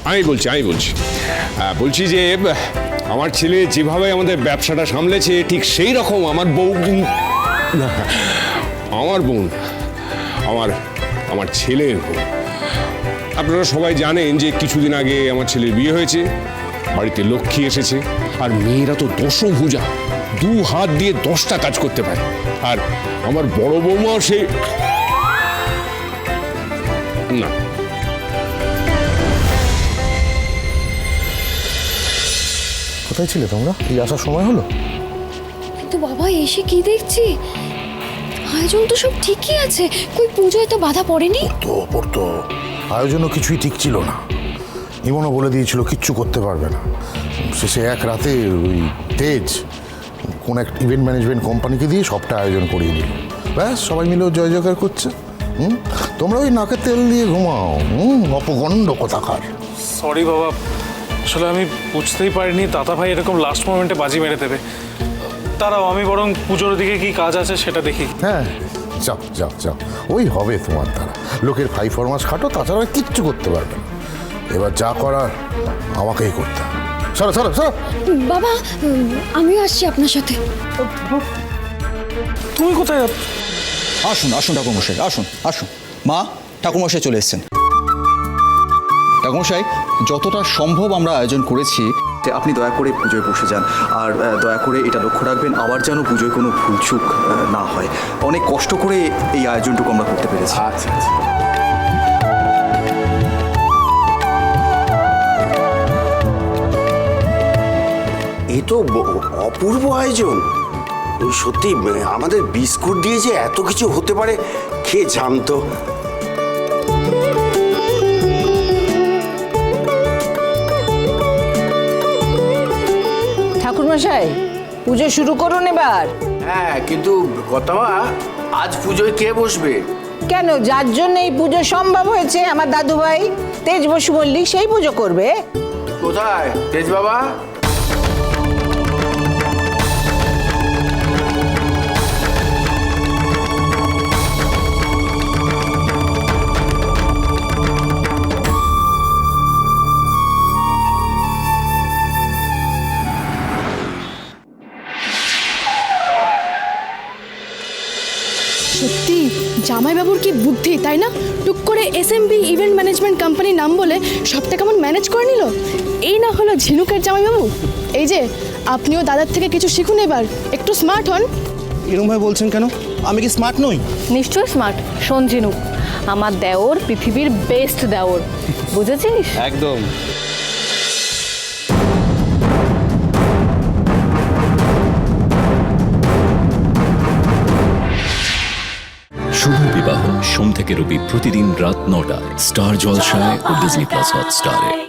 আমি বলছি বলছি যে আমার ছেলে যেভাবে আমাদের ব্যবসাটা সামলেছে ঠিক সেই রকম আমার বউ না, আমার বোন, আমার ছেলের বোন। আপনারা সবাই জানেন যে কিছুদিন আগে আমার ছেলের বিয়ে হয়েছে, বাড়িতে লক্ষ্মী এসেছে, আর মেয়েরা তো দশভুজা, 2 হাত দিয়ে 10টা কাজ করতে পারে। আর আমার বড় বৌমা সে না। কোথায় ছিলে তোমরা? এই আসার সময় হলো? কিন্তু বাবা এসে কি দেখছি, আয়োজন তো সব ঠিকই আছে, কই পুজোয় তো বাধা পড়েনি। পড়তো আয়োজনও কিছুই ঠিক ছিল না। ইমনও বলে দিয়েছিল কিচ্ছু করতে পারবে না। শেষে এক রাতে ওই তেজ কোন এক ইভেন্ট ম্যানেজমেন্ট কোম্পানিকে দিয়ে সবটা আয়োজন করিয়ে দিল। ব্যাস সবাই মিলেও জয় জয়কার করছে। তোমরা ওই নাকে তেল দিয়ে ঘুমাও। অপগণ্ড কোথাকার। সরি বাবা, আসলে আমি বুঝতেই পারিনি দাদা ভাই এরকম লাস্ট মোমেন্টে বাজি মেরে দেবে। তারাও আমি বরং পুজোর দিকে কি কাজ আছে সেটা দেখি। হ্যাঁ, যাও যাও যাও, ওই হবে তোমার দ্বারা। লোকের 5 ফরমাস খাটো, তাছাড়া কিচ্ছু করতে পারবে না। এবার যা করার আমাকেই করতে হবে। সরো সরো সরো। বাবা আমিও আসছি আপনার সাথে। তুমি কোথায়? আসুন আসুন ঠাকুরমশাই, আসুন আসুন। মা, ঠাকুরমশাই চলে এসেছেন। ঠাকুরমশাই, যতটা সম্ভব আমরা আয়োজন করেছি, আপনি দয়া করে পুজোয় বসে যান। আর দয়া করে এটা লক্ষ্য রাখবেন, আবার যেন পুজোয় কোনো ভুলচুক না হয়। অনেক কষ্ট করে এই আয়োজনটুকু আমরা করতে পেরেছি। আচ্ছা আচ্ছা। এ তো অপূর্ব আয়োজন। সত্যি আমাদের বিস্কুট দিয়ে যে এত কিছু হতে পারে কে জানতো। ঠাকুরমশাই, পুজো শুরু করুন এবার। হ্যাঁ, কিন্তু কথামা, আজ পুজোয় কে বসবে? কেন, যার জন্য এই পুজো সম্ভব হয়েছে, আমার দাদু ভাই তেজ বসু মল্লিক, সেই পুজো করবে। কোথায় তেজ বাবা? সত্যি জামাইবাবুর কি বুদ্ধি, তাই না? টুক করে এসএমবি ইভেন্ট ম্যানেজমেন্ট কোম্পানির নাম বলে সবটা কেমন ম্যানেজ করে নিল। এই না হলো ঝিনুকের জামাইবাবু। এই যে আপনিও দাদার থেকে কিছু শিখুন, এবার একটু স্মার্ট হন। এরকম ভাবে বলছেন কেন? আমি কি স্মার্ট নই? নিশ্চয় স্মার্ট। শোন ঝিনুক, আমার দেওর পৃথিবীর বেস্ট দেওর, বুঝেছিস? একদম। শুভ বিবাহ সোম থেকে রবি প্রতিদিন রাত 9টায় স্টার জলসায় ও ডিজনি প্লাস হটস্টারে।